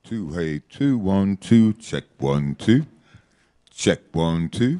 2. Hey, 2, 1, 2, check 1, 2. Check 1, 2.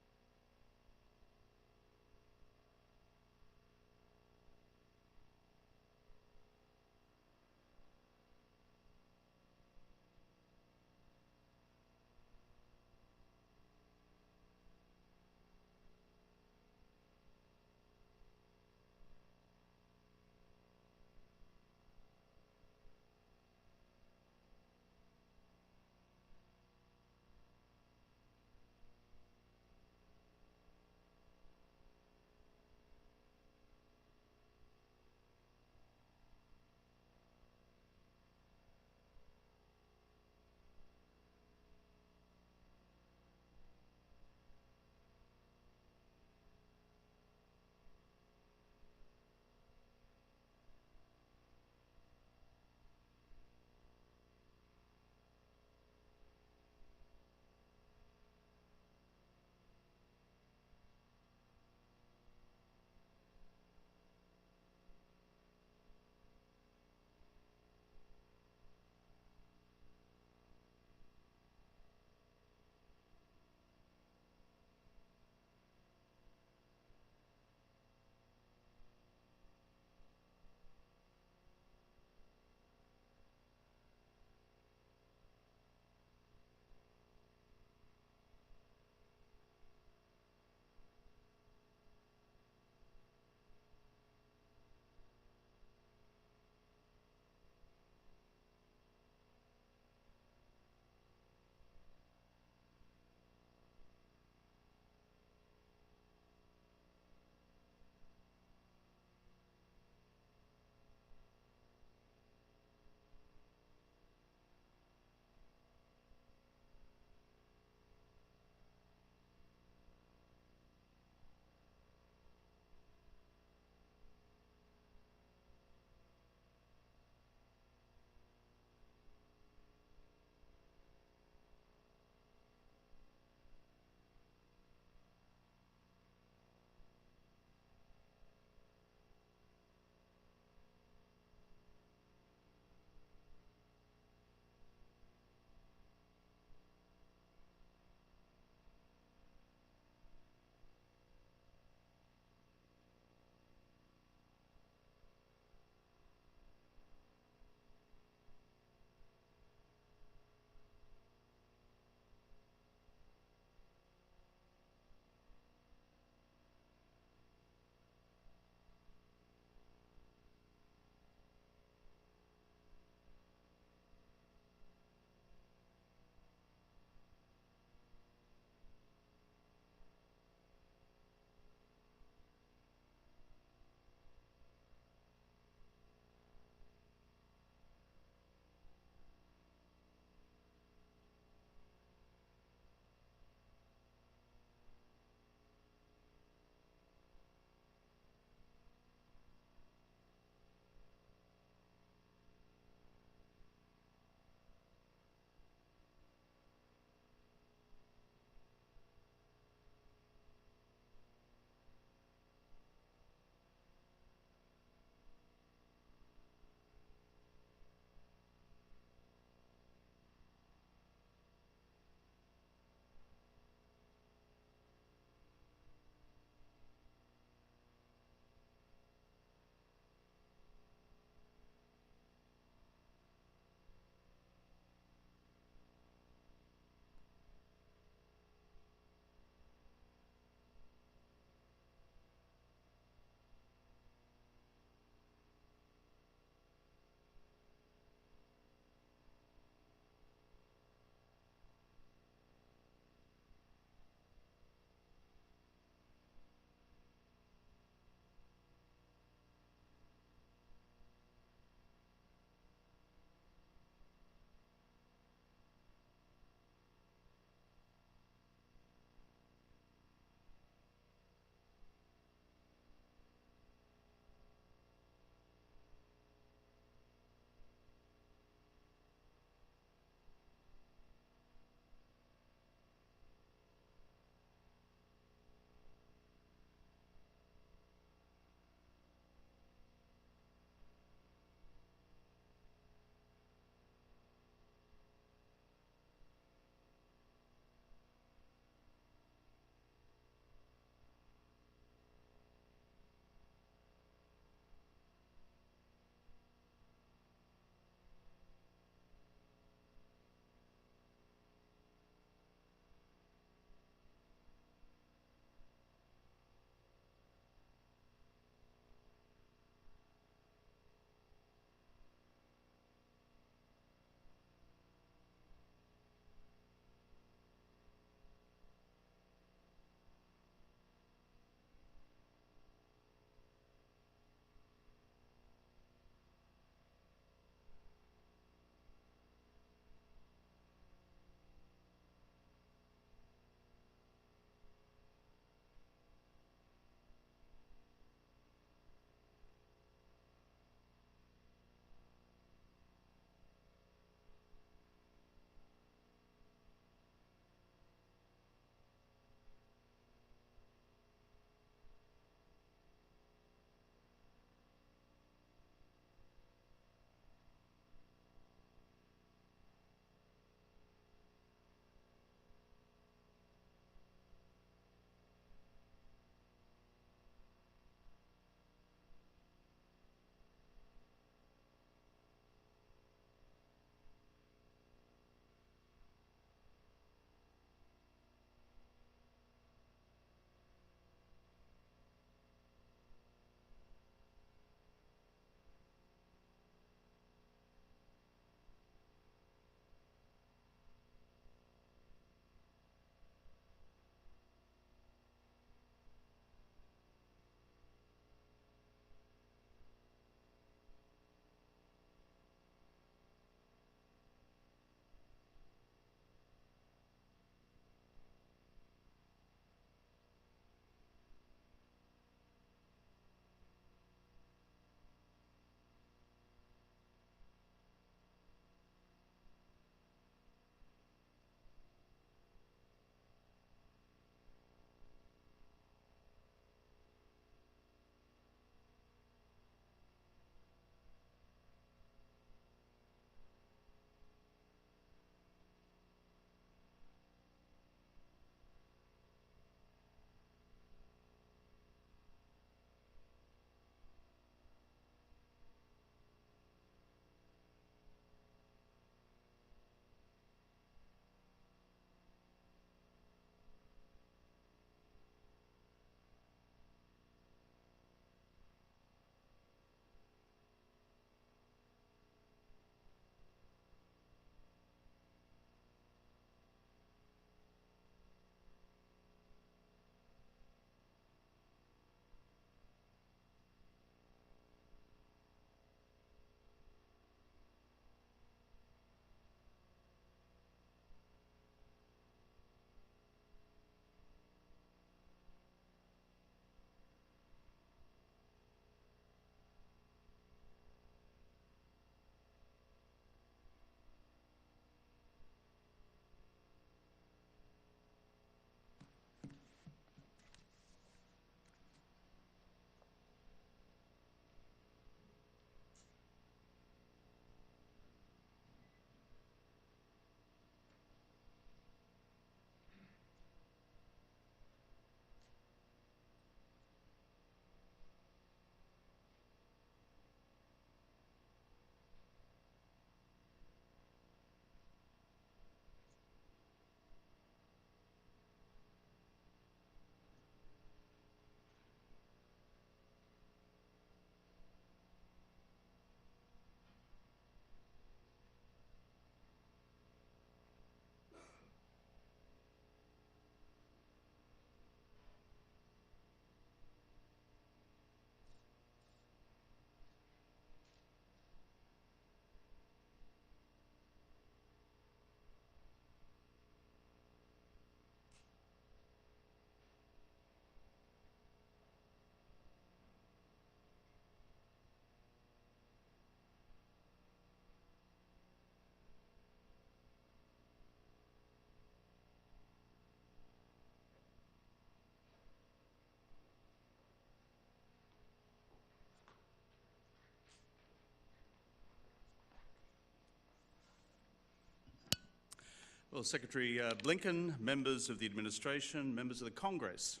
Well, Secretary Blinken, members of the administration, members of the Congress,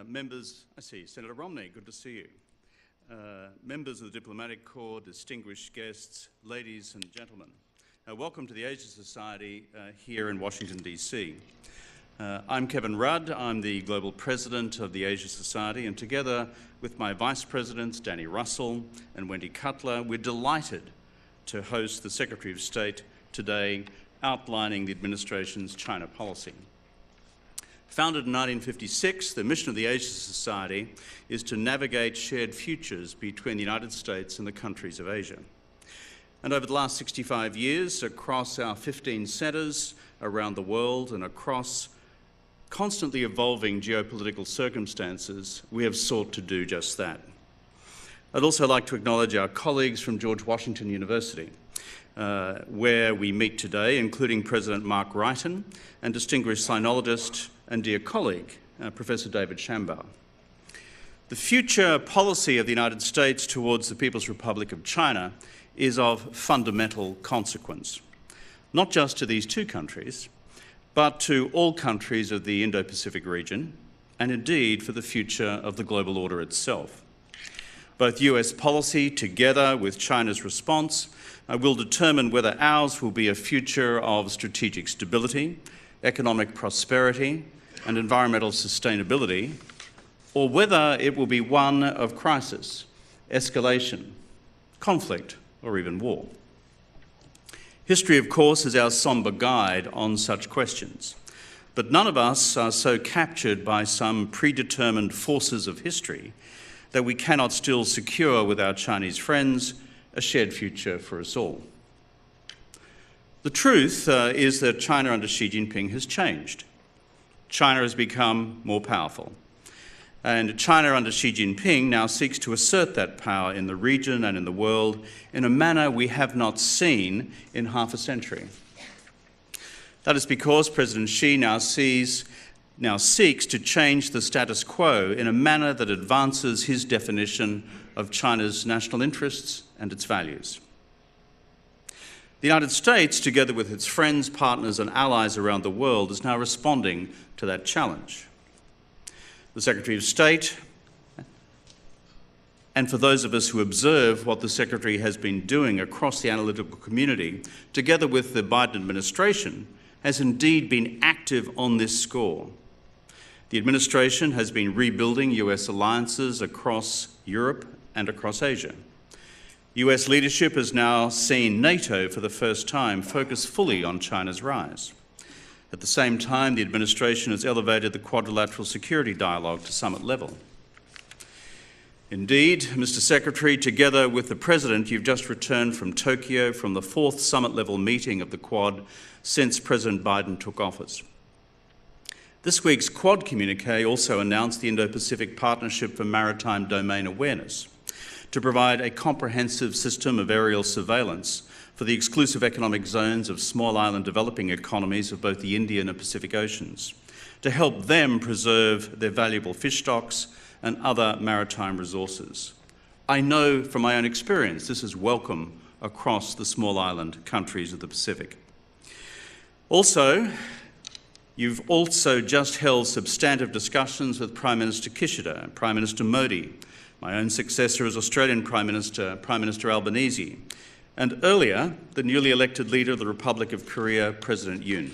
members, I see, Senator Romney, good to see you, members of the diplomatic corps, distinguished guests, ladies and gentlemen. Welcome to the Asia Society here in Washington, D.C. I'm Kevin Rudd. I'm the Global President of the Asia Society, and together with my Vice Presidents, Danny Russell and Wendy Cutler, we're delighted to host the Secretary of State today outlining the administration's China policy. Founded in 1956, the mission of the Asia Society is to navigate shared futures between the United States and the countries of Asia. And over the last 65 years, across our 15 centres around the world and across constantly evolving geopolitical circumstances, we have sought to do just that. I'd also like to acknowledge our colleagues from George Washington University, where we meet today, including President Mark Wrighton and distinguished sinologist and dear colleague, Professor David Shambaugh. The future policy of the United States towards the People's Republic of China is of fundamental consequence, not just to these two countries, but to all countries of the Indo-Pacific region, and indeed for the future of the global order itself. Both US policy, together with China's response, will determine whether ours will be a future of strategic stability, economic prosperity, and environmental sustainability, or whether it will be one of crisis, escalation, conflict, or even war. History, of course, is our sombre guide on such questions, but none of us are so captured by some predetermined forces of history that we cannot still secure with our Chinese friends a shared future for us all. The truth is that China under Xi Jinping has changed. China has become more powerful. And China under Xi Jinping now seeks to assert that power in the region and in the world in a manner we have not seen in half a century. That is because President Xi now seeks to change the status quo in a manner that advances his definition of China's national interests and its values. The United States, together with its friends, partners, and allies around the world, is now responding to that challenge. The Secretary of State, and for those of us who observe what the Secretary has been doing across the analytical community, together with the Biden administration, has indeed been active on this score. The administration has been rebuilding US alliances across Europe and across Asia. US leadership has now seen NATO for the first time focus fully on China's rise. At the same time, the administration has elevated the quadrilateral security dialogue to summit level. Indeed, Mr. Secretary, together with the President, you've just returned from Tokyo from the 4th summit-level meeting of the Quad since President Biden took office. This week's Quad communique also announced the Indo-Pacific Partnership for Maritime Domain Awareness to provide a comprehensive system of aerial surveillance for the exclusive economic zones of small island developing economies of both the Indian and Pacific Oceans, to help them preserve their valuable fish stocks and other maritime resources. I know from my own experience this is welcome across the small island countries of the Pacific. Also, you've also just held substantive discussions with Prime Minister Kishida and Prime Minister Modi, my own successor as Australian Prime Minister Albanese, and earlier, the newly elected leader of the Republic of Korea, President Yoon.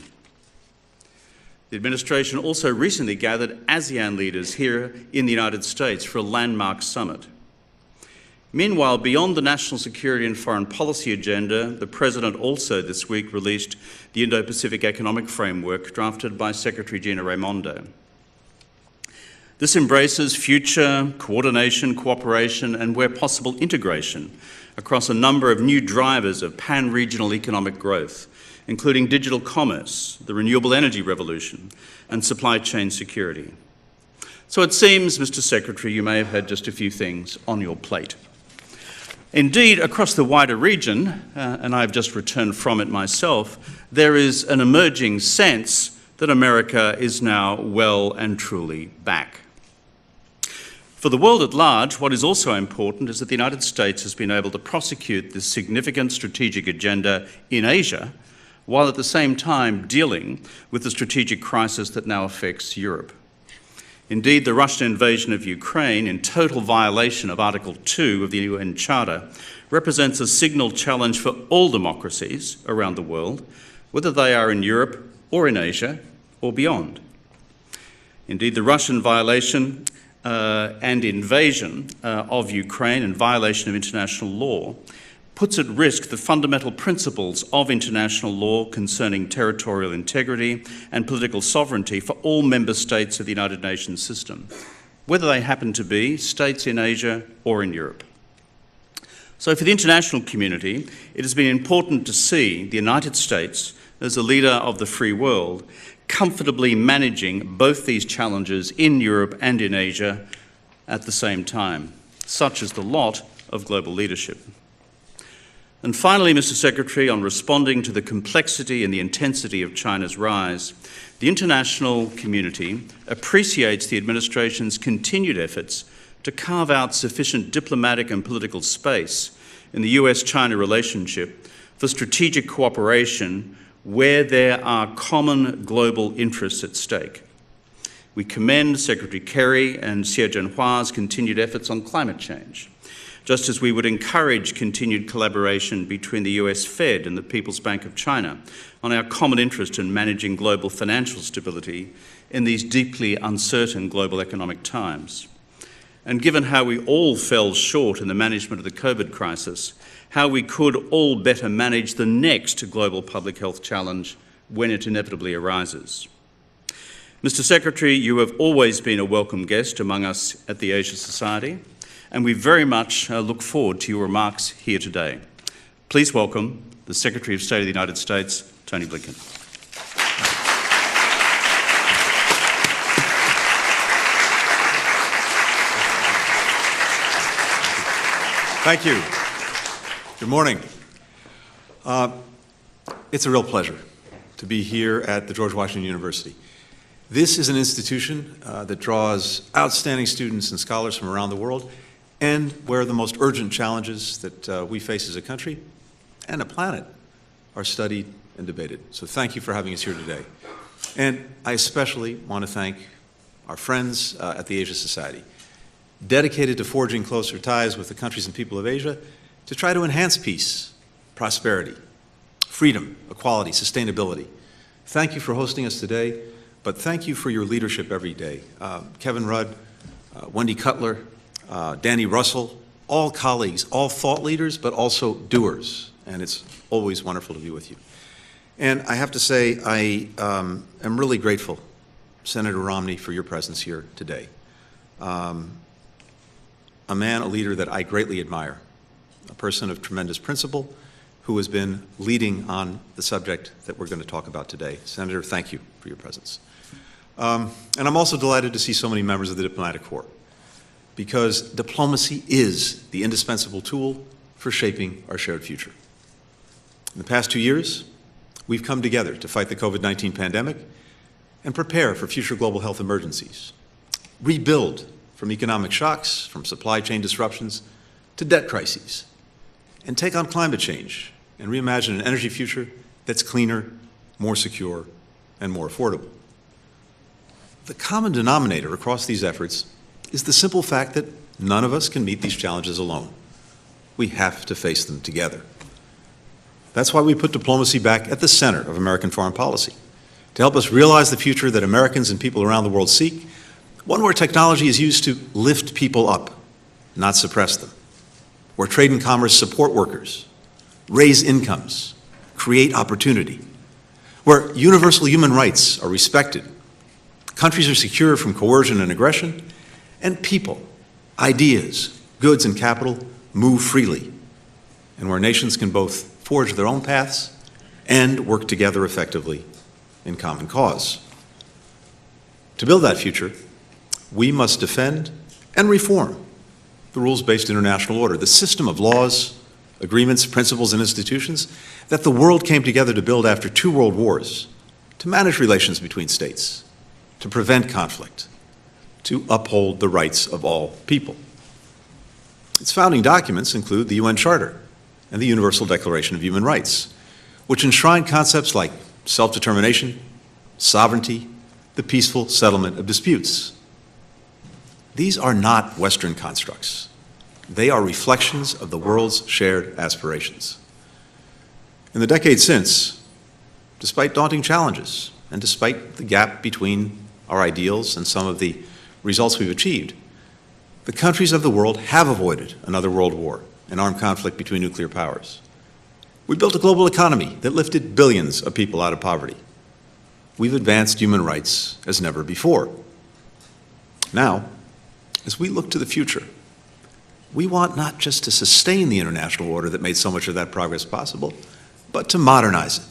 The administration also recently gathered ASEAN leaders here in the United States for a landmark summit. Meanwhile, beyond the national security and foreign policy agenda, the President also this week released the Indo-Pacific Economic Framework drafted by Secretary Gina Raimondo. This embraces future coordination, cooperation, and where possible integration across a number of new drivers of pan-regional economic growth, including digital commerce, the renewable energy revolution, and supply chain security. So it seems, Mr. Secretary, you may have had just a few things on your plate. Indeed, across the wider region, and I've just returned from it myself, there is an emerging sense that America is now well and truly back. For the world at large, what is also important is that the United States has been able to prosecute this significant strategic agenda in Asia while at the same time dealing with the strategic crisis that now affects Europe. Indeed, the Russian invasion of Ukraine, in total violation of Article 2 of the UN Charter, represents a signal challenge for all democracies around the world, whether they are in Europe or in Asia or beyond. Indeed, the Russian violation and invasion of Ukraine and violation of international law puts at risk the fundamental principles of international law concerning territorial integrity and political sovereignty for all member states of the United Nations system, whether they happen to be states in Asia or in Europe. So for the international community, it has been important to see the United States as a leader of the free world comfortably managing both these challenges in Europe and in Asia at the same time. Such is the lot of global leadership. And finally, Mr. Secretary, on responding to the complexity and the intensity of China's rise, the international community appreciates the administration's continued efforts to carve out sufficient diplomatic and political space in the US-China relationship for strategic cooperation where there are common global interests at stake. We commend Secretary Kerry and Xie Zhenhua's continued efforts on climate change, just as we would encourage continued collaboration between the US Fed and the People's Bank of China on our common interest in managing global financial stability in these deeply uncertain global economic times. And given how we all fell short in the management of the COVID crisis, how we could all better manage the next global public health challenge when it inevitably arises. Mr. Secretary, you have always been a welcome guest among us at the Asia Society, and we very much look forward to your remarks here today. Please welcome the Secretary of State of the United States, Tony Blinken. Thank you. Good morning. It's a real pleasure to be here at the George Washington University. This is an institution that draws outstanding students and scholars from around the world, and where the most urgent challenges that we face as a country and a planet are studied and debated. So thank you for having us here today. And I especially want to thank our friends at the Asia Society, dedicated to forging closer ties with the countries and people of Asia to try to enhance peace, prosperity, freedom, equality, sustainability. Thank you for hosting us today, but thank you for your leadership every day. Kevin Rudd, Wendy Cutler, Danny Russell, all colleagues, all thought leaders, but also doers, and it's always wonderful to be with you. And I have to say, I am really grateful, Senator Romney, for your presence here today. A man, a leader that I greatly admire, a person of tremendous principle who has been leading on the subject that we're going to talk about today. Senator, thank you for your presence. And I'm also delighted to see so many members of the diplomatic corps, because diplomacy is the indispensable tool for shaping our shared future. In the past 2 years, we've come together to fight the COVID-19 pandemic and prepare for future global health emergencies, rebuild from economic shocks, from supply chain disruptions to debt crises, and take on climate change and reimagine an energy future that's cleaner, more secure, and more affordable. The common denominator across these efforts is the simple fact that none of us can meet these challenges alone. We have to face them together. That's why we put diplomacy back at the center of American foreign policy, to help us realize the future that Americans and people around the world seek, one where technology is used to lift people up, not suppress them, where trade and commerce support workers, raise incomes, create opportunity, where universal human rights are respected, countries are secure from coercion and aggression, and people, ideas, goods, and capital move freely, and where nations can both forge their own paths and work together effectively in common cause. To build that future, we must defend and reform the rules-based international order, the system of laws, agreements, principles, and institutions that the world came together to build after 2 world wars, to manage relations between states, to prevent conflict, to uphold the rights of all people. Its founding documents include the UN Charter and the Universal Declaration of Human Rights, which enshrine concepts like self-determination, sovereignty, the peaceful settlement of disputes. These are not Western constructs. They are reflections of the world's shared aspirations. In the decades since, despite daunting challenges and despite the gap between our ideals and some of the results we've achieved, the countries of the world have avoided another world war, an armed conflict between nuclear powers. We built a global economy that lifted billions of people out of poverty. We've advanced human rights as never before. Now, as we look to the future, we want not just to sustain the international order that made so much of that progress possible, but to modernize it,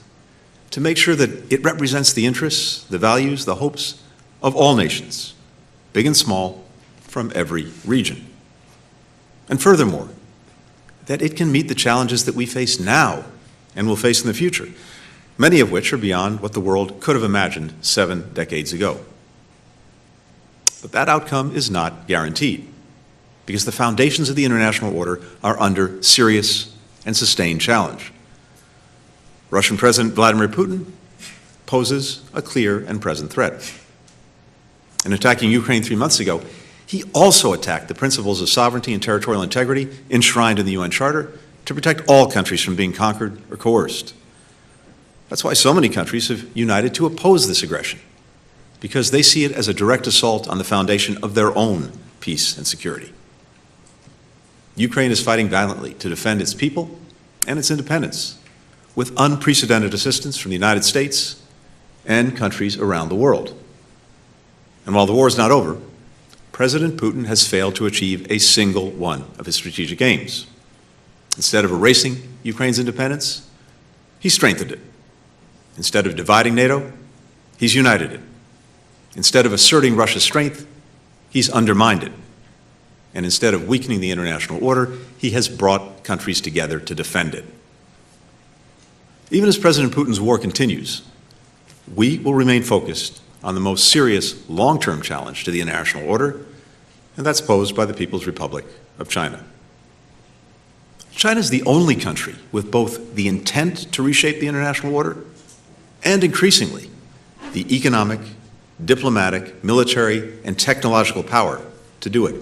to make sure that it represents the interests, the values, the hopes of all nations, big and small, from every region. And furthermore, that it can meet the challenges that we face now and will face in the future, many of which are beyond what the world could have imagined 7 decades ago. But that outcome is not guaranteed, because the foundations of the international order are under serious and sustained challenge. Russian President Vladimir Putin poses a clear and present threat. In attacking Ukraine 3 months ago, he also attacked the principles of sovereignty and territorial integrity enshrined in the UN Charter to protect all countries from being conquered or coerced. That's why so many countries have united to oppose this aggression, because they see it as a direct assault on the foundation of their own peace and security. Ukraine is fighting valiantly to defend its people and its independence, with unprecedented assistance from the United States and countries around the world. And while the war is not over, President Putin has failed to achieve a single one of his strategic aims. Instead of erasing Ukraine's independence, he strengthened it. Instead of dividing NATO, he's united it. Instead of asserting Russia's strength, he's undermined it. And instead of weakening the international order, he has brought countries together to defend it. Even as President Putin's war continues, we will remain focused on the most serious long-term challenge to the international order, and that's posed by the People's Republic of China. China is the only country with both the intent to reshape the international order and, increasingly, the economic, diplomatic, military, and technological power to do it.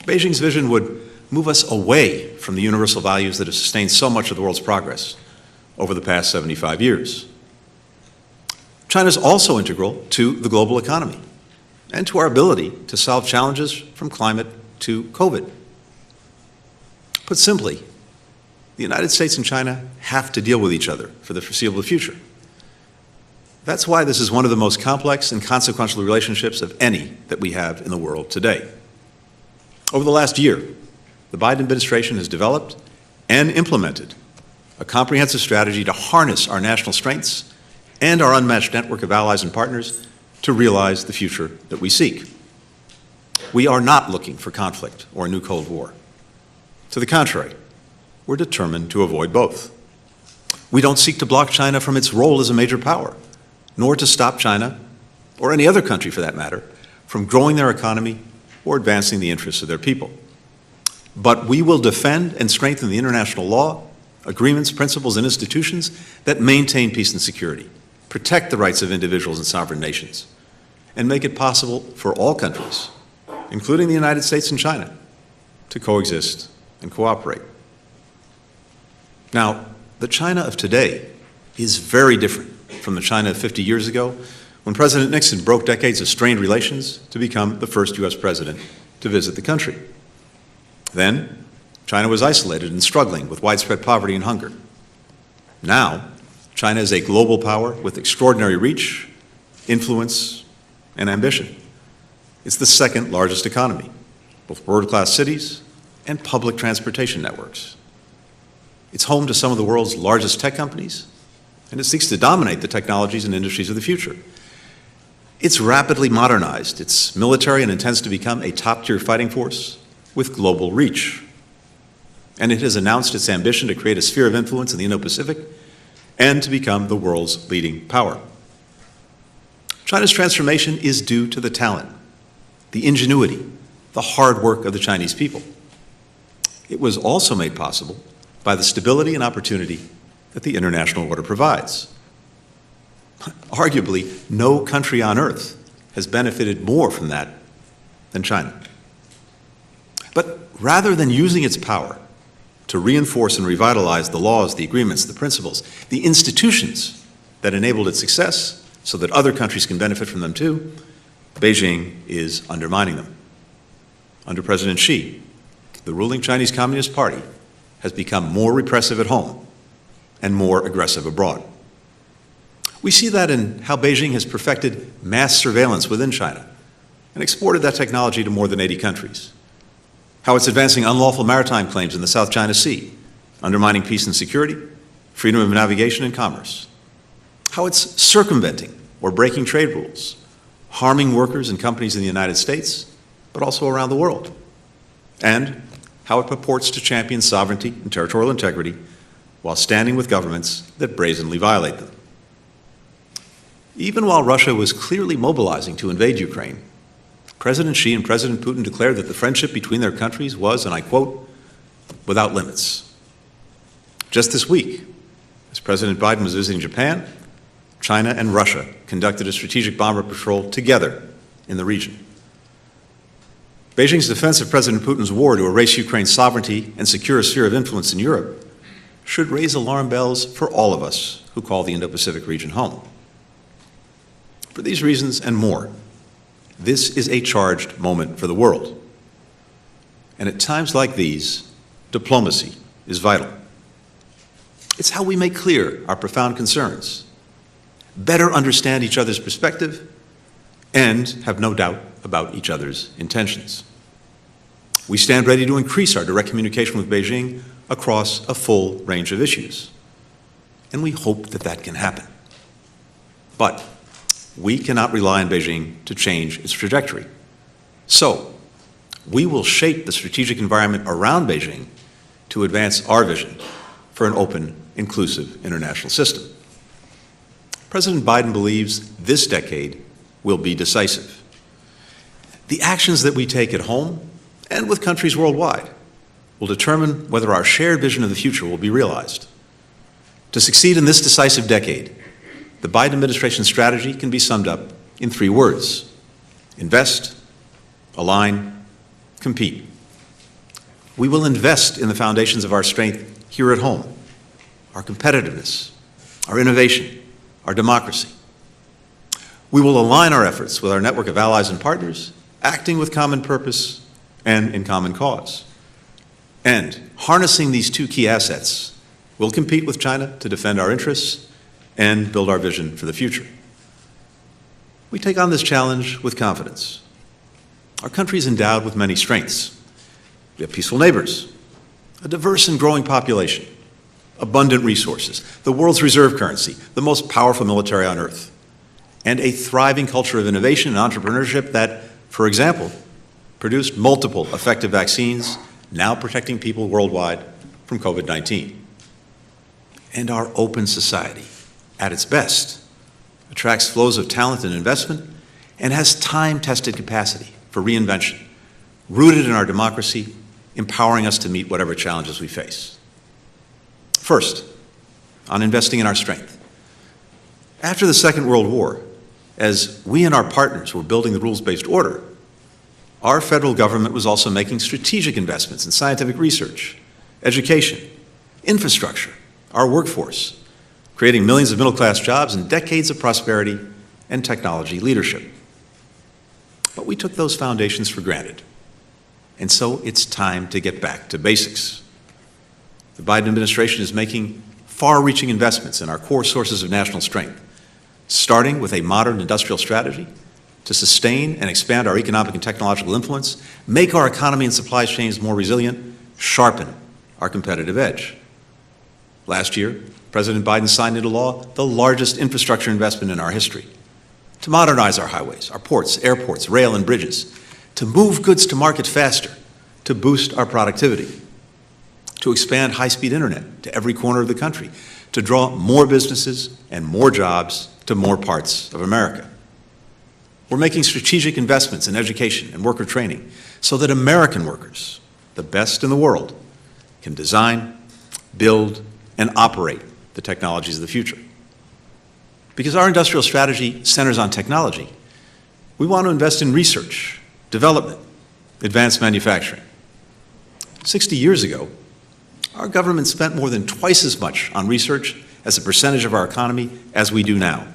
Beijing's vision would move us away from the universal values that have sustained so much of the world's progress over the past 75 years. China is also integral to the global economy and to our ability to solve challenges from climate to COVID. Put simply, the United States and China have to deal with each other for the foreseeable future. That's why this is one of the most complex and consequential relationships of any that we have in the world today. Over the last year, the Biden administration has developed and implemented a comprehensive strategy to harness our national strengths and our unmatched network of allies and partners to realize the future that we seek. We are not looking for conflict or a new Cold War. To the contrary, we're determined to avoid both. We don't seek to block China from its role as a major power, nor to stop China, or any other country for that matter, from growing their economy or advancing the interests of their people. But we will defend and strengthen the international law, agreements, principles, and institutions that maintain peace and security, protect the rights of individuals and sovereign nations, and make it possible for all countries, including the United States and China, to coexist and cooperate. Now, the China of today is very different from the China of 50 years ago, when President Nixon broke decades of strained relations to become the first U.S. president to visit the country. Then, China was isolated and struggling with widespread poverty and hunger. Now, China is a global power with extraordinary reach, influence, and ambition. It's the second largest economy, with world-class cities and public transportation networks. It's home to some of the world's largest tech companies, and it seeks to dominate the technologies and industries of the future. It's rapidly modernized its military and intends to become a top-tier fighting force with global reach. And it has announced its ambition to create a sphere of influence in the Indo-Pacific and to become the world's leading power. China's transformation is due to the talent, the ingenuity, the hard work of the Chinese people. It was also made possible by the stability and opportunity that the international order provides. Arguably, no country on earth has benefited more from that than China. But rather than using its power to reinforce and revitalize the laws, the agreements, the principles, the institutions that enabled its success so that other countries can benefit from them too, Beijing is undermining them. Under President Xi, the ruling Chinese Communist Party has become more repressive at home and more aggressive abroad. We see that in how Beijing has perfected mass surveillance within China and exported that technology to more than 80 countries. How it's advancing unlawful maritime claims in the South China Sea, undermining peace and security, freedom of navigation and commerce. How it's circumventing or breaking trade rules, harming workers and companies in the United States, but also around the world. And how it purports to champion sovereignty and territorial integrity while standing with governments that brazenly violate them. Even while Russia was clearly mobilizing to invade Ukraine, President Xi and President Putin declared that the friendship between their countries was, and I quote, without limits. Just this week, as President Biden was visiting Japan, China and Russia conducted a strategic bomber patrol together in the region. Beijing's defense of President Putin's war to erase Ukraine's sovereignty and secure a sphere of influence in Europe should raise alarm bells for all of us who call the Indo-Pacific region home. For these reasons and more, this is a charged moment for the world. And at times like these, diplomacy is vital. It's how we make clear our profound concerns, better understand each other's perspective, and have no doubt about each other's intentions. We stand ready to increase our direct communication with Beijing across a full range of issues. And we hope that that can happen. But we cannot rely on Beijing to change its trajectory. So, we will shape the strategic environment around Beijing to advance our vision for an open, inclusive international system. President Biden believes this decade will be decisive. The actions that we take at home and with countries worldwide will determine whether our shared vision of the future will be realized. To succeed in this decisive decade, the Biden administration's strategy can be summed up in 3 words: invest, align, compete. We will invest in the foundations of our strength here at home, our competitiveness, our innovation, our democracy. We will align our efforts with our network of allies and partners, acting with common purpose and in common cause. And harnessing these 2 key assets, we'll compete with China to defend our interests and build our vision for the future. We take on this challenge with confidence. Our country is endowed with many strengths. We have peaceful neighbors, a diverse and growing population, abundant resources, the world's reserve currency, the most powerful military on earth, and a thriving culture of innovation and entrepreneurship that, for example, produced multiple effective vaccines, now protecting people worldwide from COVID-19. And our open society, at its best, attracts flows of talent and investment and has time-tested capacity for reinvention, rooted in our democracy, empowering us to meet whatever challenges we face. First, on investing in our strength. After the Second World War, as we and our partners were building the rules-based order, our federal government was also making strategic investments in scientific research, education, infrastructure, our workforce, creating millions of middle-class jobs and decades of prosperity and technology leadership. But we took those foundations for granted. And so it's time to get back to basics. The Biden administration is making far-reaching investments in our core sources of national strength, starting with a modern industrial strategy to sustain and expand our economic and technological influence, make our economy and supply chains more resilient, sharpen our competitive edge. Last year, President Biden signed into law the largest infrastructure investment in our history to modernize our highways, our ports, airports, rail, and bridges, to move goods to market faster, to boost our productivity, to expand high-speed internet to every corner of the country, to draw more businesses and more jobs to more parts of America. We're making strategic investments in education and worker training so that American workers, the best in the world, can design, build, and operate the technologies of the future. Because our industrial strategy centers on technology, we want to invest in research, development, advanced manufacturing. 60 years ago, our government spent more than twice as much on research as a percentage of our economy as we do now.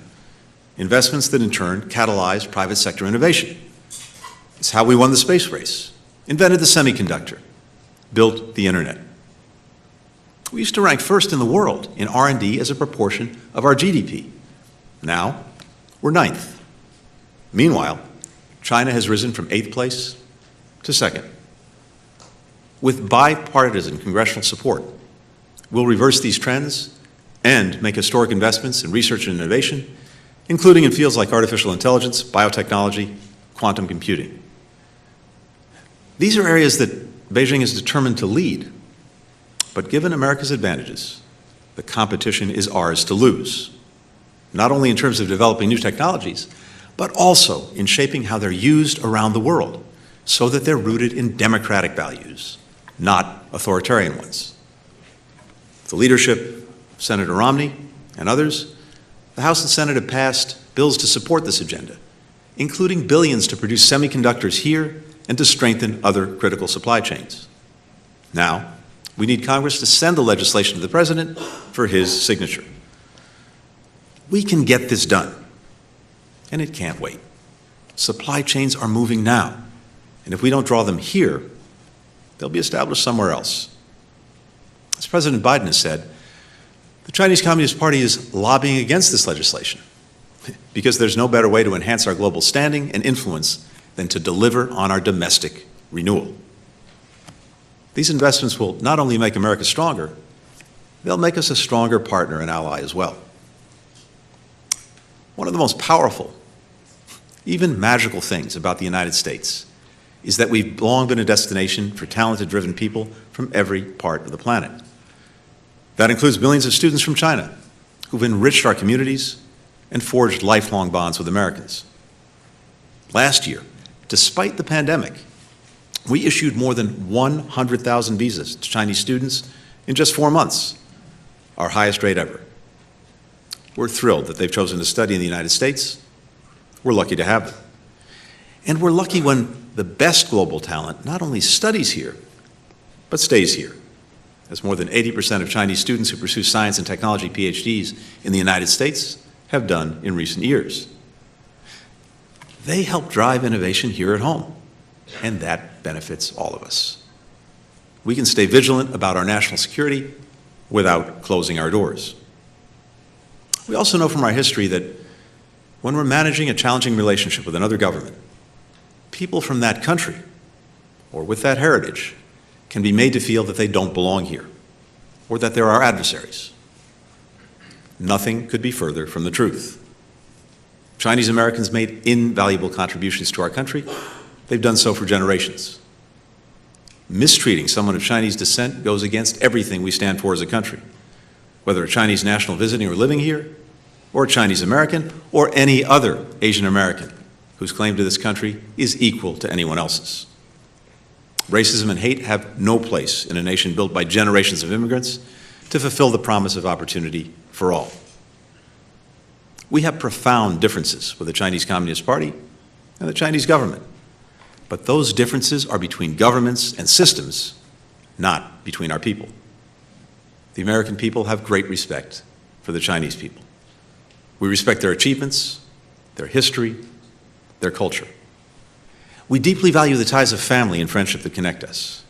Investments that in turn catalyzed private sector innovation. It's how we won the space race, invented the semiconductor, built the internet. We used to rank first in the world in R&D as a proportion of our GDP. Now, we're 9th. Meanwhile, China has risen from 8th place to 2nd. With bipartisan congressional support, we'll reverse these trends and make historic investments in research and innovation, including in fields like artificial intelligence, biotechnology, quantum computing. These are areas that Beijing is determined to lead, but given America's advantages, the competition is ours to lose, not only in terms of developing new technologies, but also in shaping how they're used around the world so that they're rooted in democratic values, not authoritarian ones. The leadership of Senator Romney and others, the House and Senate have passed bills to support this agenda, including billions to produce semiconductors here and to strengthen other critical supply chains. Now, we need Congress to send the legislation to the President for his signature. We can get this done, and it can't wait. Supply chains are moving now, and if we don't draw them here, they'll be established somewhere else. As President Biden has said, the Chinese Communist Party is lobbying against this legislation because there's no better way to enhance our global standing and influence than to deliver on our domestic renewal. These investments will not only make America stronger, they'll make us a stronger partner and ally as well. One of the most powerful, even magical things about the United States is that we've long been a destination for talented, driven people from every part of the planet. That includes millions of students from China who've enriched our communities and forged lifelong bonds with Americans. Last year, despite the pandemic, we issued more than 100,000 visas to Chinese students in just 4 months, our highest rate ever. We're thrilled that they've chosen to study in the United States. We're lucky to have them. And we're lucky when the best global talent not only studies here, but stays here, as more than 80% of Chinese students who pursue science and technology PhDs in the United States have done in recent years. They help drive innovation here at home, and that benefits all of us. We can stay vigilant about our national security without closing our doors. We also know from our history that when we're managing a challenging relationship with another government, people from that country or with that heritage can be made to feel that they don't belong here or that they're our adversaries. Nothing could be further from the truth. Chinese Americans made invaluable contributions to our country. They've done so for generations. Mistreating someone of Chinese descent goes against everything we stand for as a country, whether a Chinese national visiting or living here, or a Chinese American, or any other Asian American whose claim to this country is equal to anyone else's. Racism and hate have no place in a nation built by generations of immigrants to fulfill the promise of opportunity for all. We have profound differences with the Chinese Communist Party and the Chinese government, but those differences are between governments and systems, not between our people. The American people have great respect for the Chinese people. We respect their achievements, their history, their culture. We deeply value the ties of family and friendship that connect us.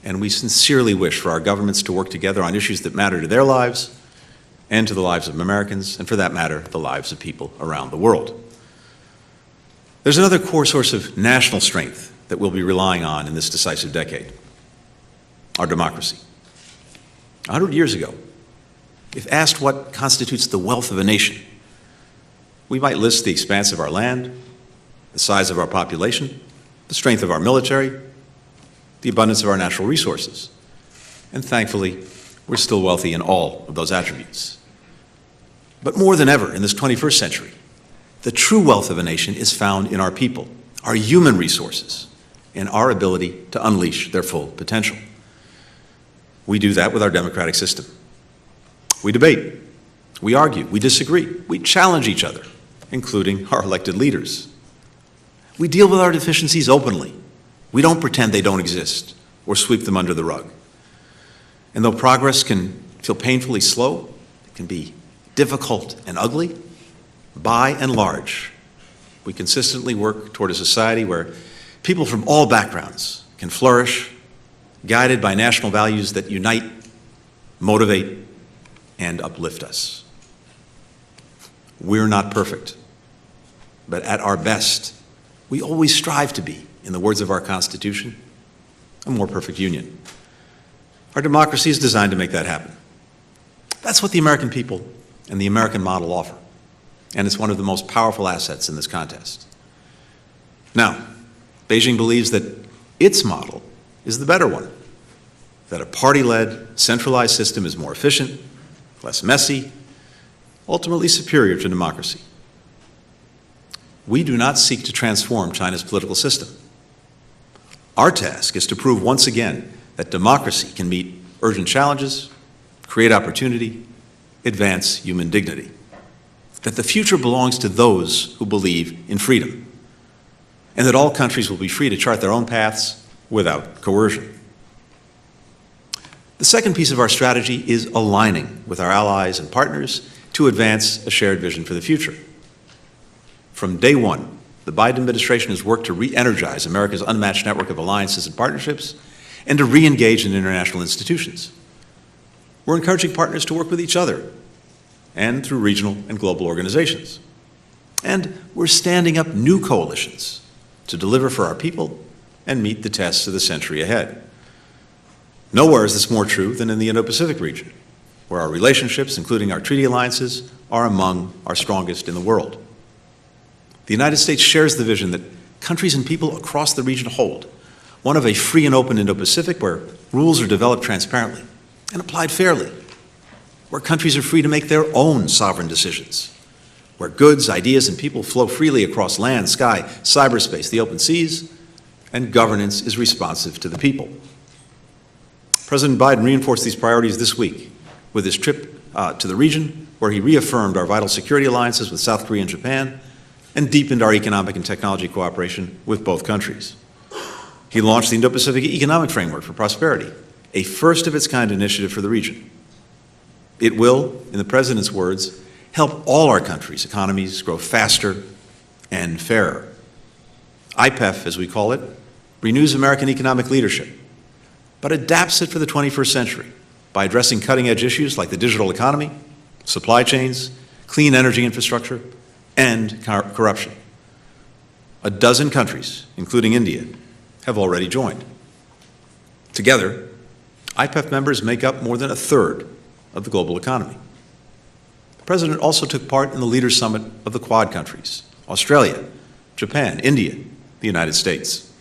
And we sincerely wish for our governments to work together on issues that matter to their lives and to the lives of Americans, and for that matter, the lives of people around the world. There's another core source of national strength that we'll be relying on in this decisive decade: our democracy. 100 years ago, if asked what constitutes the wealth of a nation, we might list the expanse of our land, the size of our population, the strength of our military, the abundance of our natural resources. And thankfully, we're still wealthy in all of those attributes. But more than ever in this 21st century, the true wealth of a nation is found in our people, our human resources, and our ability to unleash their full potential. We do that with our democratic system. We debate, we argue, we disagree, we challenge each other, including our elected leaders. We deal with our deficiencies openly. We don't pretend they don't exist or sweep them under the rug. And though progress can feel painfully slow, it can be difficult and ugly, by and large, we consistently work toward a society where people from all backgrounds can flourish, guided by national values that unite, motivate, and uplift us. We're not perfect, but at our best, we always strive to be, in the words of our Constitution, a more perfect union. Our democracy is designed to make that happen. That's what the American people and the American model offer, and it's one of the most powerful assets in this contest. Now, Beijing believes that its model is the better one, that a party-led, centralized system is more efficient, less messy, ultimately superior to democracy. We do not seek to transform China's political system. Our task is to prove once again that democracy can meet urgent challenges, create opportunity, advance human dignity, that the future belongs to those who believe in freedom, and that all countries will be free to chart their own paths without coercion. The second piece of our strategy is aligning with our allies and partners to advance a shared vision for the future. From day one, the Biden administration has worked to re-energize America's unmatched network of alliances and partnerships and to re-engage in international institutions. We're encouraging partners to work with each other and through regional and global organizations. And we're standing up new coalitions to deliver for our people and meet the tests of the century ahead. Nowhere is this more true than in the Indo-Pacific region, where our relationships, including our treaty alliances, are among our strongest in the world. The United States shares the vision that countries and people across the region hold, one of a free and open Indo-Pacific where rules are developed transparently and applied fairly, where countries are free to make their own sovereign decisions, where goods, ideas, and people flow freely across land, sky, cyberspace, the open seas, and governance is responsive to the people. President Biden reinforced these priorities this week with his trip to the region, where he reaffirmed our vital security alliances with South Korea and Japan and deepened our economic and technology cooperation with both countries. He launched the Indo-Pacific Economic Framework for Prosperity, a first-of-its-kind initiative for the region. It will, in the President's words, help all our countries' economies grow faster and fairer. IPEF, as we call it, renews American economic leadership, but adapts it for the 21st century by addressing cutting-edge issues like the digital economy, supply chains, clean energy infrastructure, and corruption. A dozen countries, including India, have already joined. Together, IPEF members make up more than a third of the global economy. The President also took part in the Leaders' Summit of the Quad countries, Australia, Japan, India, the United States.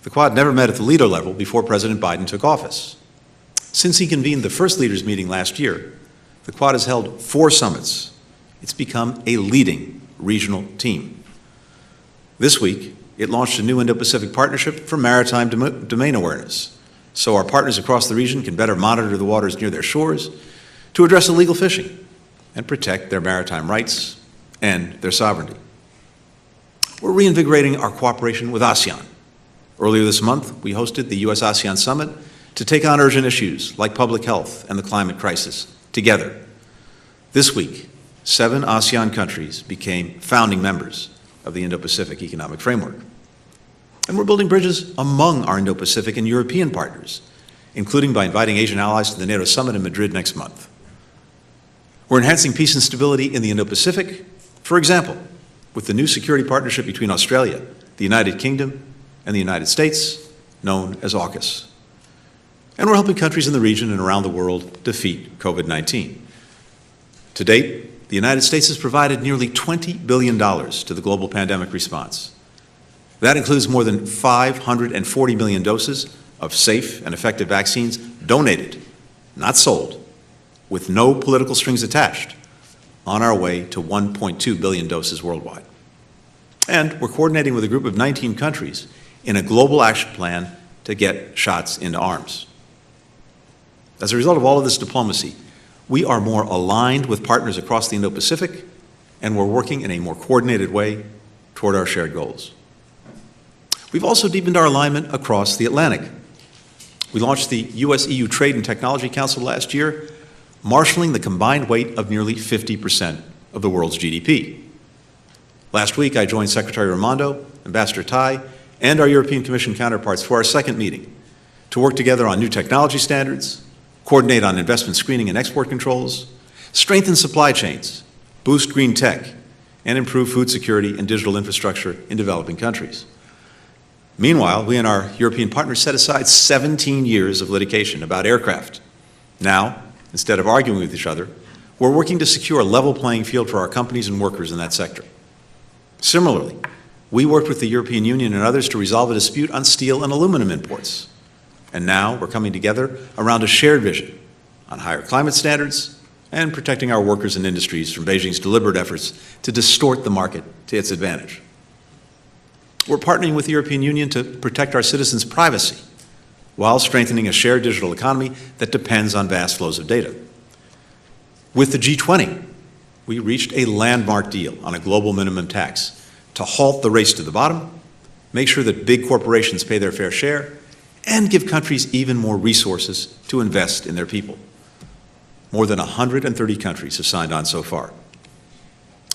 The Quad never met at the leader level before President Biden took office. Since he convened the first leaders' meeting last year, the Quad has held 4 summits. It's become a leading regional team. This week, it launched a new Indo-Pacific partnership for maritime domain awareness, so our partners across the region can better monitor the waters near their shores to address illegal fishing and protect their maritime rights and their sovereignty. We're reinvigorating our cooperation with ASEAN. Earlier this month, we hosted the U.S.-ASEAN Summit to take on urgent issues like public health and the climate crisis together. This week, 7 ASEAN countries became founding members of the Indo-Pacific Economic Framework. And we're building bridges among our Indo-Pacific and European partners, including by inviting Asian allies to the NATO Summit in Madrid next month. We're enhancing peace and stability in the Indo-Pacific, for example, with the new security partnership between Australia, the United Kingdom, and the United States, known as AUKUS. And we're helping countries in the region and around the world defeat COVID-19. To date, the United States has provided nearly $20 billion to the global pandemic response. That includes more than 540 million doses of safe and effective vaccines donated, not sold, with no political strings attached, on our way to 1.2 billion doses worldwide. And we're coordinating with a group of 19 countries in a global action plan to get shots into arms. As a result of all of this diplomacy, We are more aligned with partners across the Indo-Pacific, and we're working in a more coordinated way toward our shared goals. We've also deepened our alignment across the Atlantic. We launched the US-EU Trade and Technology Council last year, marshaling the combined weight of nearly 50% of the world's GDP. Last week, I joined Secretary Raimondo, Ambassador Tai, and our European Commission counterparts for our second meeting to work together on new technology standards, coordinate on investment screening and export controls, strengthen supply chains, boost green tech, and improve food security and digital infrastructure in developing countries. Meanwhile, we and our European partners set aside 17 years of litigation about aircraft. Now, instead of arguing with each other, we're working to secure a level playing field for our companies and workers in that sector. Similarly, we worked with the European Union and others to resolve a dispute on steel and aluminum imports. And now we're coming together around a shared vision on higher climate standards and protecting our workers and industries from Beijing's deliberate efforts to distort the market to its advantage. We're partnering with the European Union to protect our citizens' privacy while strengthening a shared digital economy that depends on vast flows of data. With the G20, we reached a landmark deal on a global minimum tax to halt the race to the bottom, make sure that big corporations pay their fair share, and give countries even more resources to invest in their people. More than 130 countries have signed on so far.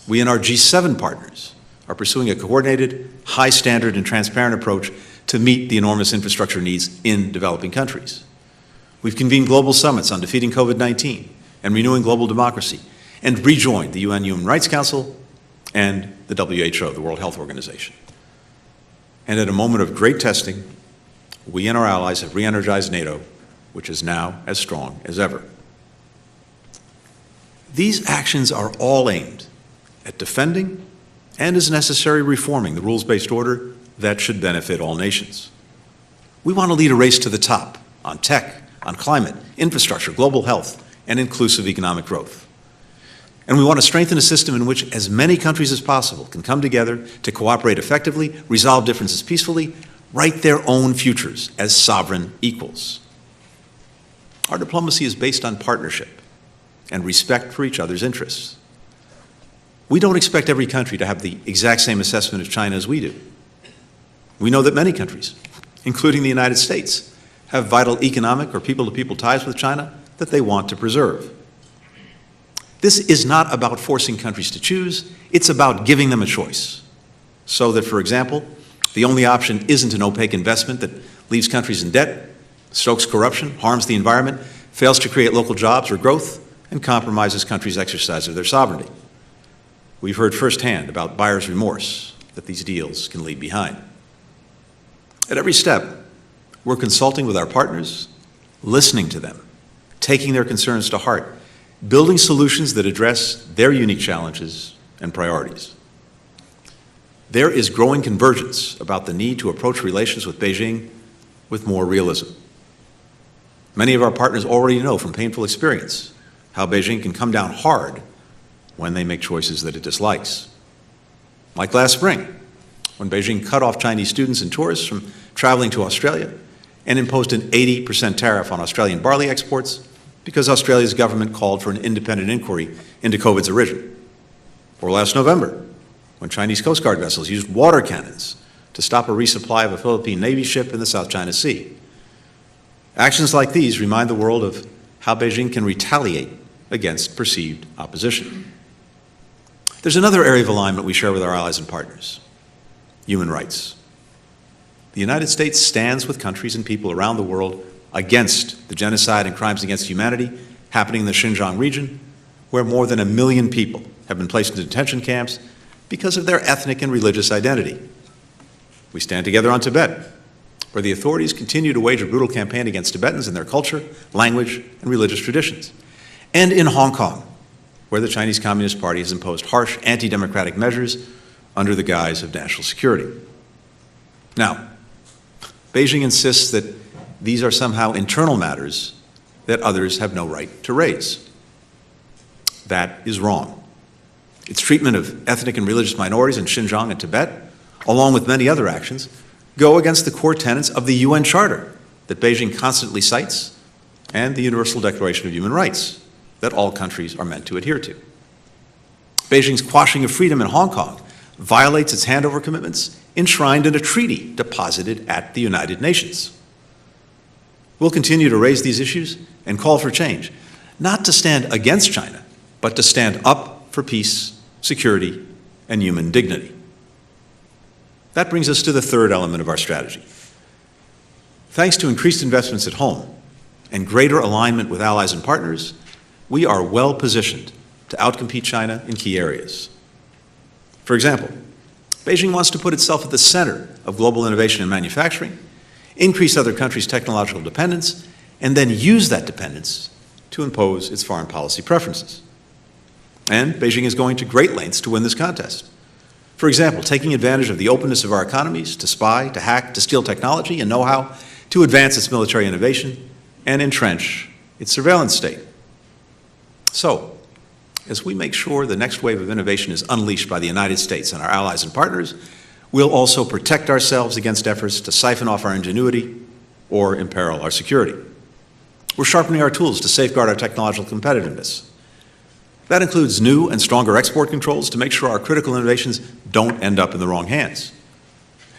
We and our G7 partners are pursuing a coordinated, high standard and transparent approach to meet the enormous infrastructure needs in developing countries. We've convened global summits on defeating COVID-19 and renewing global democracy, and rejoined the UN Human Rights Council and the WHO, the World Health Organization. And at a moment of great testing, we and our allies have re-energized NATO, which is now as strong as ever. These actions are all aimed at defending and, as necessary, reforming the rules-based order that should benefit all nations. We want to lead a race to the top on tech, on climate, infrastructure, global health, and inclusive economic growth. And we want to strengthen a system in which as many countries as possible can come together to cooperate effectively, resolve differences peacefully, write their own futures as sovereign equals. Our diplomacy is based on partnership and respect for each other's interests. We don't expect every country to have the exact same assessment of China as we do. We know that many countries, including the United States, have vital economic or people-to-people ties with China that they want to preserve. This is not about forcing countries to choose, it's about giving them a choice. So that, for example, the only option isn't an opaque investment that leaves countries in debt, stokes corruption, harms the environment, fails to create local jobs or growth, and compromises countries' exercise of their sovereignty. We've heard firsthand about buyer's remorse that these deals can leave behind. At every step, we're consulting with our partners, listening to them, taking their concerns to heart, building solutions that address their unique challenges and priorities. There is growing convergence about the need to approach relations with Beijing with more realism. Many of our partners already know from painful experience how Beijing can come down hard when they make choices that it dislikes. Like last spring, when Beijing cut off Chinese students and tourists from traveling to Australia and imposed an 80% tariff on Australian barley exports because Australia's government called for an independent inquiry into COVID's origin. Or last November, when Chinese Coast Guard vessels used water cannons to stop a resupply of a Philippine Navy ship in the South China Sea. Actions like these remind the world of how Beijing can retaliate against perceived opposition. There's another area of alignment we share with our allies and partners: human rights. The United States stands with countries and people around the world against the genocide and crimes against humanity happening in the Xinjiang region, where more than 1 million people have been placed in detention camps because of their ethnic and religious identity. We stand together on Tibet, where the authorities continue to wage a brutal campaign against Tibetans and their culture, language, and religious traditions. And in Hong Kong, where the Chinese Communist Party has imposed harsh anti-democratic measures under the guise of national security. Now, Beijing insists that these are somehow internal matters that others have no right to raise. That is wrong. Its treatment of ethnic and religious minorities in Xinjiang and Tibet, along with many other actions, go against the core tenets of the UN Charter that Beijing constantly cites and the Universal Declaration of Human Rights. that all countries are meant to adhere to. Beijing's quashing of freedom in Hong Kong violates its handover commitments enshrined in a treaty deposited at the United Nations. We'll continue to raise these issues and call for change, not to stand against China, but to stand up for peace, security, and human dignity. That brings us to the third element of our strategy. Thanks to increased investments at home and greater alignment with allies and partners, we are well positioned to outcompete China in key areas. For example, Beijing wants to put itself at the center of global innovation and manufacturing, increase other countries' technological dependence, and then use that dependence to impose its foreign policy preferences. And Beijing is going to great lengths to win this contest. For example, taking advantage of the openness of our economies to spy, to hack, to steal technology and know-how, to advance its military innovation and entrench its surveillance state. So, as we make sure the next wave of innovation is unleashed by the United States and our allies and partners, we'll also protect ourselves against efforts to siphon off our ingenuity or imperil our security. We're sharpening our tools to safeguard our technological competitiveness. That includes new and stronger export controls to make sure our critical innovations don't end up in the wrong hands.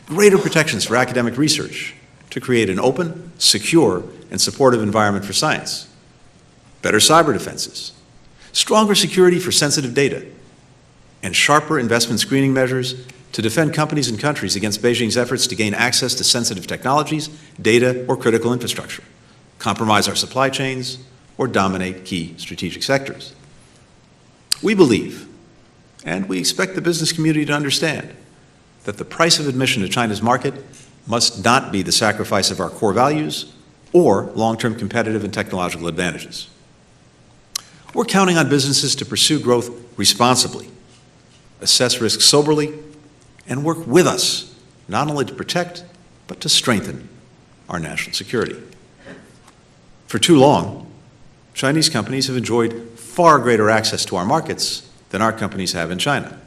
Greater protections for academic research to create an open, secure, and supportive environment for science. Better cyber defenses. Stronger security for sensitive data. And sharper investment screening measures to defend companies and countries against Beijing's efforts to gain access to sensitive technologies, data, or critical infrastructure, compromise our supply chains, or dominate key strategic sectors. We believe, and we expect the business community to understand, that the price of admission to China's market must not be the sacrifice of our core values or long-term competitive and technological advantages. We're counting on businesses to pursue growth responsibly, assess risks soberly, and work with us, not only to protect, but to strengthen our national security. For too long, Chinese companies have enjoyed far greater access to our markets than our companies have in China.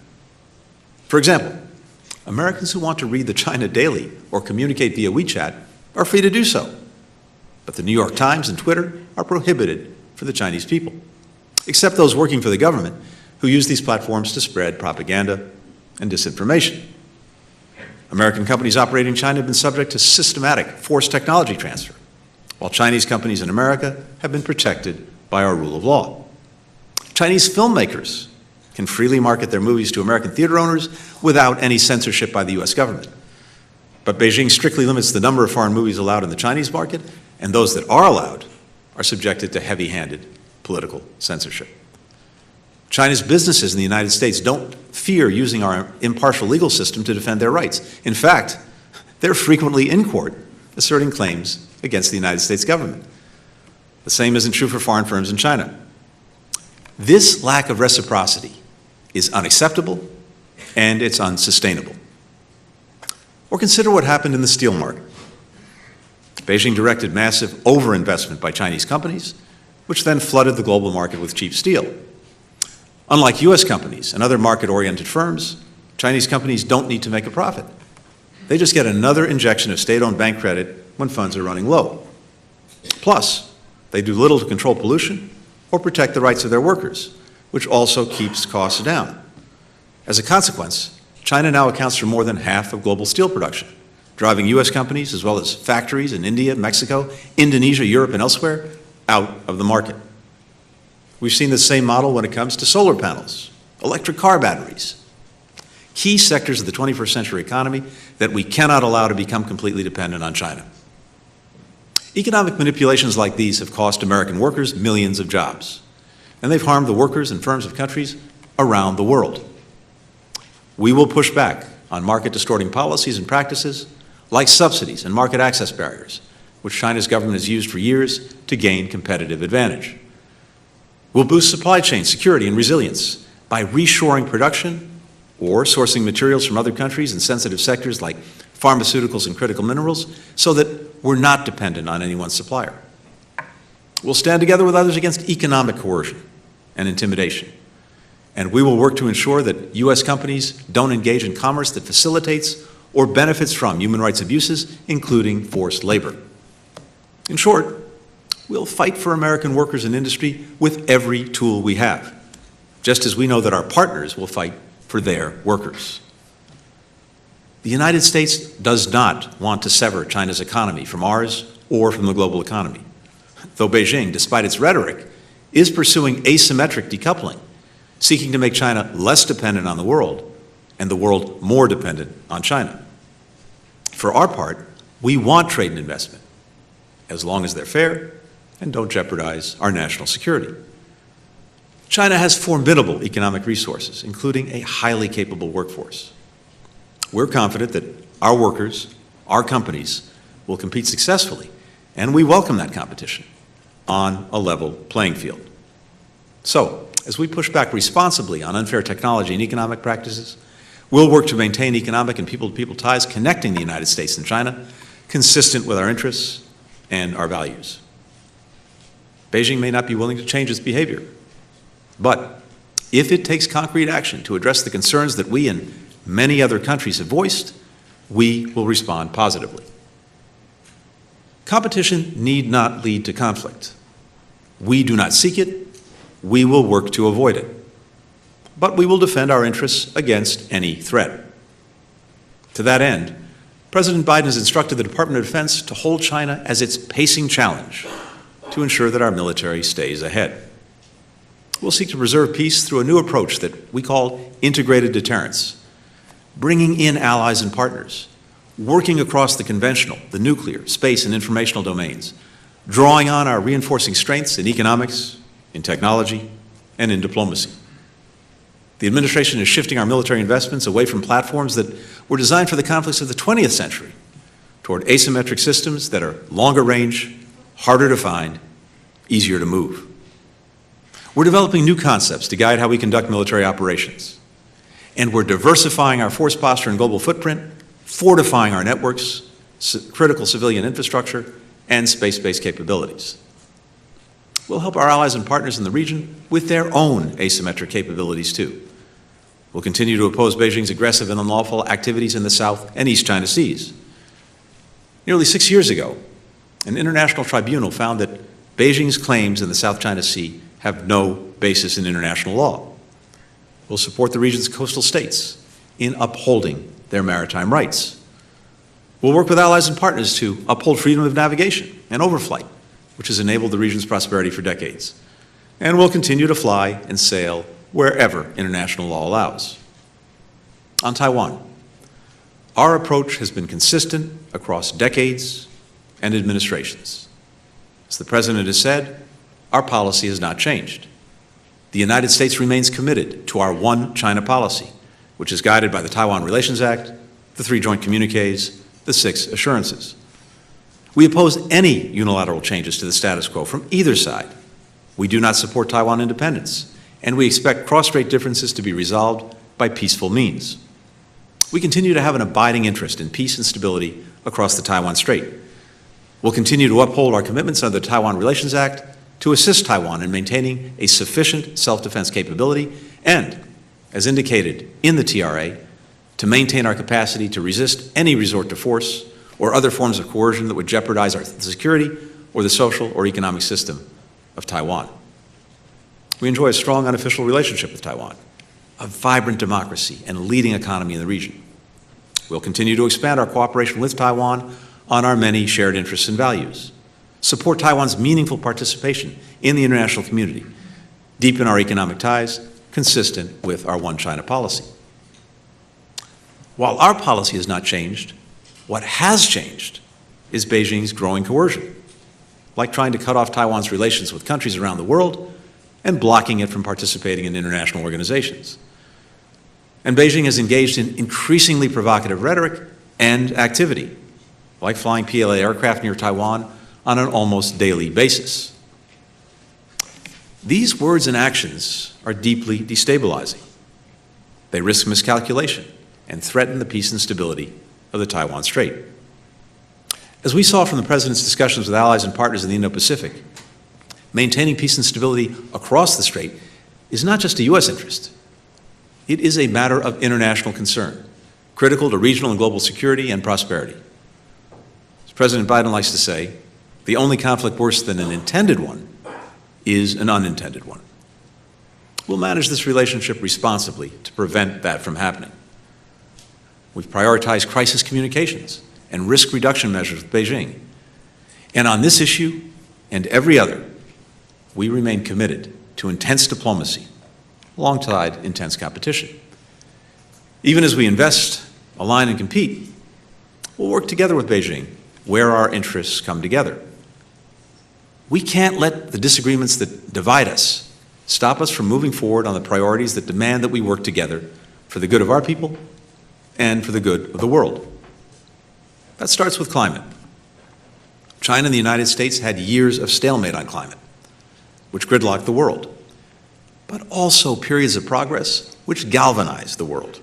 For example, Americans who want to read the China Daily or communicate via WeChat are free to do so, but the New York Times and Twitter are prohibited for the Chinese people, except those working for the government who use these platforms to spread propaganda and disinformation. American companies operating in China have been subject to systematic forced technology transfer, while Chinese companies in America have been protected by our rule of law. Chinese filmmakers can freely market their movies to American theater owners without any censorship by the U.S. government. But Beijing strictly limits the number of foreign movies allowed in the Chinese market, and those that are allowed are subjected to heavy-handed political censorship. China's businesses in the United States don't fear using our impartial legal system to defend their rights. In fact, they're frequently in court asserting claims against the United States government. The same isn't true for foreign firms in China. This lack of reciprocity is unacceptable and it's unsustainable. Or consider what happened in the steel market. Beijing directed massive overinvestment by Chinese companies, which then flooded the global market with cheap steel. Unlike US companies and other market-oriented firms, Chinese companies don't need to make a profit. They just get another injection of state-owned bank credit when funds are running low. Plus, they do little to control pollution or protect the rights of their workers, which also keeps costs down. As a consequence, China now accounts for more than half of global steel production, driving US companies as well as factories in India, Mexico, Indonesia, Europe, and elsewhere out of the market. We've seen the same model when it comes to solar panels, electric car batteries, key sectors of the 21st century economy that we cannot allow to become completely dependent on China. Economic manipulations like these have cost American workers millions of jobs, and they've harmed the workers and firms of countries around the world. We will push back on market-distorting policies and practices like subsidies and market access barriers, which China's government has used for years to gain competitive advantage. We'll boost supply chain security and resilience by reshoring production or sourcing materials from other countries in sensitive sectors like pharmaceuticals and critical minerals so that we're not dependent on any one supplier. We'll stand together with others against economic coercion and intimidation. And we will work to ensure that U.S. companies don't engage in commerce that facilitates or benefits from human rights abuses, including forced labor. In short, we'll fight for American workers and industry with every tool we have, just as we know that our partners will fight for their workers. The United States does not want to sever China's economy from ours or from the global economy, though Beijing, despite its rhetoric, is pursuing asymmetric decoupling, seeking to make China less dependent on the world and the world more dependent on China. For our part, we want trade and investment, as long as they're fair and don't jeopardize our national security. China has formidable economic resources, including a highly capable workforce. We're confident that our workers, our companies, will compete successfully, and we welcome that competition on a level playing field. So, as we push back responsibly on unfair technology and economic practices, we'll work to maintain economic and people-to-people ties connecting the United States and China, consistent with our interests and our values. Beijing may not be willing to change its behavior, but if it takes concrete action to address the concerns that we and many other countries have voiced, we will respond positively. Competition need not lead to conflict. We do not seek it. We will work to avoid it. But we will defend our interests against any threat. To that end, President Biden has instructed the Department of Defense to hold China as its pacing challenge to ensure that our military stays ahead. We'll seek to preserve peace through a new approach that we call integrated deterrence, bringing in allies and partners, working across the conventional, the nuclear, space, and informational domains, drawing on our reinforcing strengths in economics, in technology, and in diplomacy. The administration is shifting our military investments away from platforms that were designed for the conflicts of the 20th century toward asymmetric systems that are longer range, harder to find, easier to move. We're developing new concepts to guide how we conduct military operations. And we're diversifying our force posture and global footprint, fortifying our networks, critical civilian infrastructure, and space-based capabilities. We'll help our allies and partners in the region with their own asymmetric capabilities, too. We'll continue to oppose Beijing's aggressive and unlawful activities in the South and East China Seas. Nearly 6 years ago, an international tribunal found that Beijing's claims in the South China Sea have no basis in international law. We'll support the region's coastal states in upholding their maritime rights. We'll work with allies and partners to uphold freedom of navigation and overflight, which has enabled the region's prosperity for decades. And we'll continue to fly and sail wherever international law allows. On Taiwan, our approach has been consistent across decades and administrations. As the President has said, our policy has not changed. The United States remains committed to our One China policy, which is guided by the Taiwan Relations Act, the 3 joint communiques, the 6 assurances. We oppose any unilateral changes to the status quo from either side. We do not support Taiwan independence, and we expect cross-strait differences to be resolved by peaceful means. We continue to have an abiding interest in peace and stability across the Taiwan Strait. We'll continue to uphold our commitments under the Taiwan Relations Act to assist Taiwan in maintaining a sufficient self-defense capability and, as indicated in the TRA, to maintain our capacity to resist any resort to force or other forms of coercion that would jeopardize our security or the social or economic system of Taiwan. We enjoy a strong unofficial relationship with Taiwan, a vibrant democracy and a leading economy in the region. We'll continue to expand our cooperation with Taiwan on our many shared interests and values, support Taiwan's meaningful participation in the international community, deepen our economic ties consistent with our One China policy. While our policy has not changed, what has changed is Beijing's growing coercion, like trying to cut off Taiwan's relations with countries around the world and blocking it from participating in international organizations. And Beijing has engaged in increasingly provocative rhetoric and activity, like flying PLA aircraft near Taiwan on an almost daily basis. These words and actions are deeply destabilizing. They risk miscalculation and threaten the peace and stability of the Taiwan Strait. As we saw from the President's discussions with allies and partners in the Indo-Pacific, maintaining peace and stability across the Strait is not just a U.S. interest. It is a matter of international concern, critical to regional and global security and prosperity. As President Biden likes to say, The only conflict worse than an intended one is an unintended one. We'll manage this relationship responsibly to prevent that from happening. We've prioritized crisis communications and risk reduction measures with Beijing. And on this issue and every other, we remain committed to intense diplomacy alongside intense competition. Even as we invest, align, and compete, we'll work together with Beijing where our interests come together. We can't let the disagreements that divide us stop us from moving forward on the priorities that demand that we work together for the good of our people and for the good of the world. That starts with climate. China and the United States had years of stalemate on climate, which gridlocked the world, but also periods of progress which galvanized the world.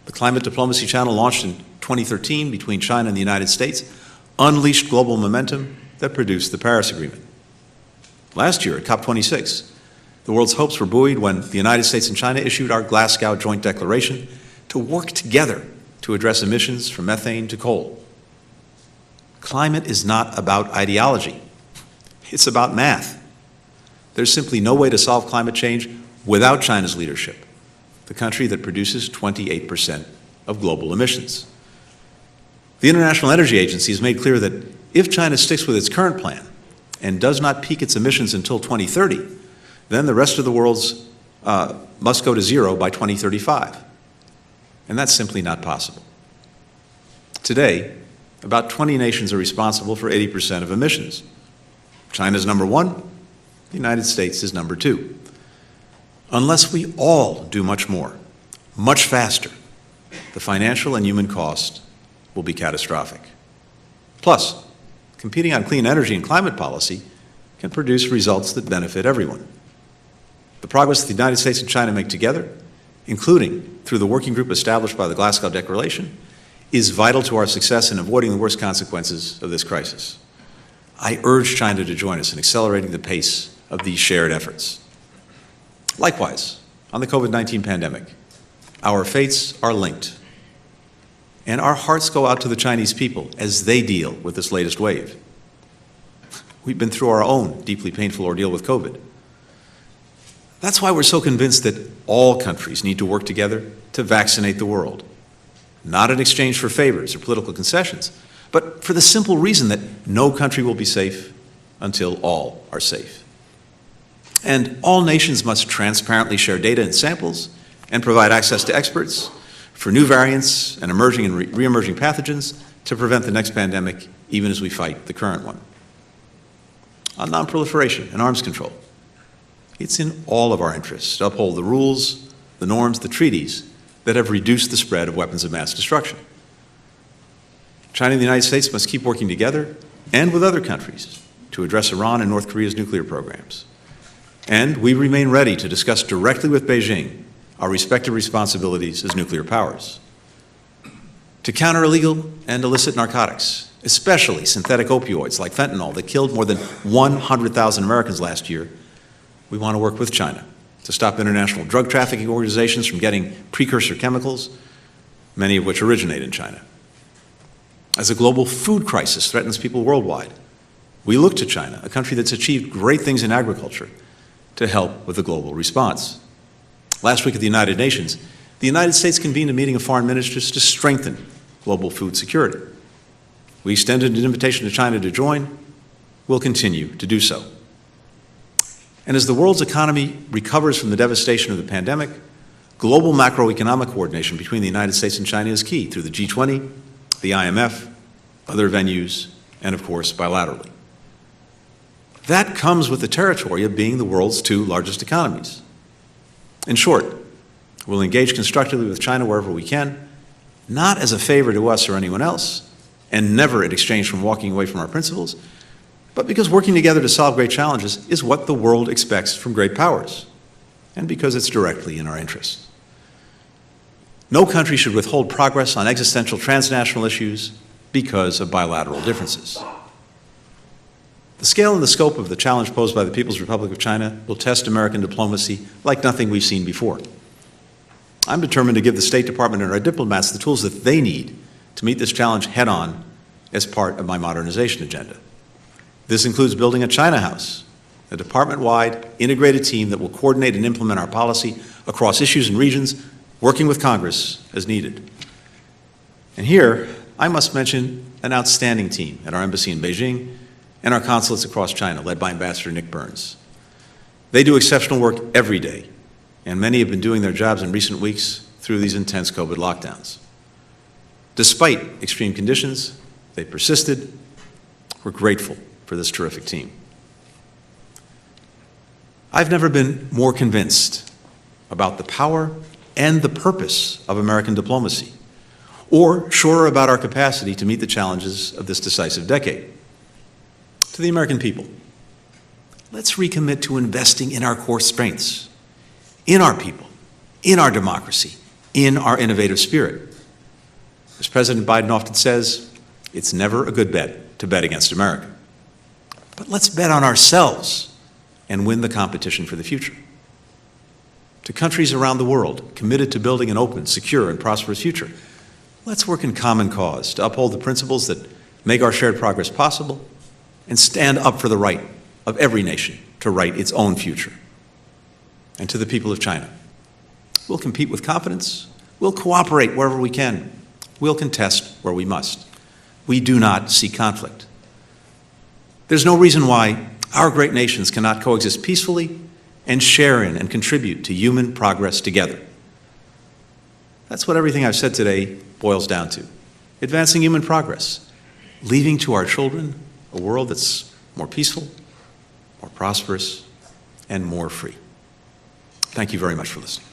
The Climate Diplomacy Channel, launched in 2013 between China and the United States, unleashed global momentum that produced the Paris Agreement. Last year at COP26, the world's hopes were buoyed when the United States and China issued our Glasgow Joint Declaration to work together to address emissions from methane to coal. Climate is not about ideology. It's about math. There's simply no way to solve climate change without China's leadership, the country that produces 28% of global emissions. The International Energy Agency has made clear that if China sticks with its current plan and does not peak its emissions until 2030, then the rest of the world's must go to zero by 2035. And that's simply not possible. Today, about 20 nations are responsible for 80% of emissions. China's number one, the United States is number two. Unless we all do much more, much faster, the financial and human cost will be catastrophic. Plus, competing on clean energy and climate policy can produce results that benefit everyone. The progress that the United States and China make together, including through the working group established by the Glasgow Declaration, is vital to our success in avoiding the worst consequences of this crisis. I urge China to join us in accelerating the pace of these shared efforts. Likewise, on the COVID-19 pandemic, our fates are linked, and our hearts go out to the Chinese people as they deal with this latest wave. We've been through our own deeply painful ordeal with COVID. That's why we're so convinced that all countries need to work together to vaccinate the world, not in exchange for favors or political concessions, but for the simple reason that no country will be safe until all are safe. And all nations must transparently share data and samples and provide access to experts for new variants and emerging and re-emerging pathogens to prevent the next pandemic, even as we fight the current one. On non-proliferation and arms control, it's in all of our interests to uphold the rules, the norms, the treaties that have reduced the spread of weapons of mass destruction. China and the United States must keep working together and with other countries to address Iran and North Korea's nuclear programs. And we remain ready to discuss directly with Beijing our respective responsibilities as nuclear powers. To counter illegal and illicit narcotics, especially synthetic opioids like fentanyl that killed more than 100,000 Americans last year, we want to work with China to stop international drug trafficking organizations from getting precursor chemicals, many of which originate in China. As a global food crisis threatens people worldwide, we look to China, a country that's achieved great things in agriculture, to help with the global response. Last week at the United Nations, the United States convened a meeting of foreign ministers to strengthen global food security. We extended an invitation to China to join. We'll continue to do so. And as the world's economy recovers from the devastation of the pandemic, global macroeconomic coordination between the United States and China is key through the G20, the IMF, other venues, and of course, bilaterally. That comes with the territory of being the world's two largest economies. In short, we'll engage constructively with China wherever we can, not as a favor to us or anyone else, and never in exchange from walking away from our principles, but because working together to solve great challenges is what the world expects from great powers, and because it's directly in our interests. No country should withhold progress on existential transnational issues because of bilateral differences. The scale and the scope of the challenge posed by the People's Republic of China will test American diplomacy like nothing we've seen before. I'm determined to give the State Department and our diplomats the tools that they need to meet this challenge head-on as part of my modernization agenda. This includes building a China House, a department-wide integrated team that will coordinate and implement our policy across issues and regions, working with Congress as needed. And here, I must mention an outstanding team at our embassy in Beijing and our consulates across China, led by Ambassador Nick Burns. They do exceptional work every day, and many have been doing their jobs in recent weeks through these intense COVID lockdowns. Despite extreme conditions, they persisted. We're grateful for this terrific team. I've never been more convinced about the power and the purpose of American diplomacy, or surer about our capacity to meet the challenges of this decisive decade. To the American people, let's recommit to investing in our core strengths, in our people, in our democracy, in our innovative spirit. As President Biden often says, it's never a good bet to bet against America. But let's bet on ourselves and win the competition for the future. To countries around the world committed to building an open, secure, and prosperous future, let's work in common cause to uphold the principles that make our shared progress possible and stand up for the right of every nation to write its own future. And to the people of China, we'll compete with confidence, we'll cooperate wherever we can, we'll contest where we must. We do not seek conflict. There's no reason why our great nations cannot coexist peacefully and share in and contribute to human progress together. That's what everything I've said today boils down to. Advancing human progress, leaving to our children a world that's more peaceful, more prosperous, and more free. Thank you very much for listening.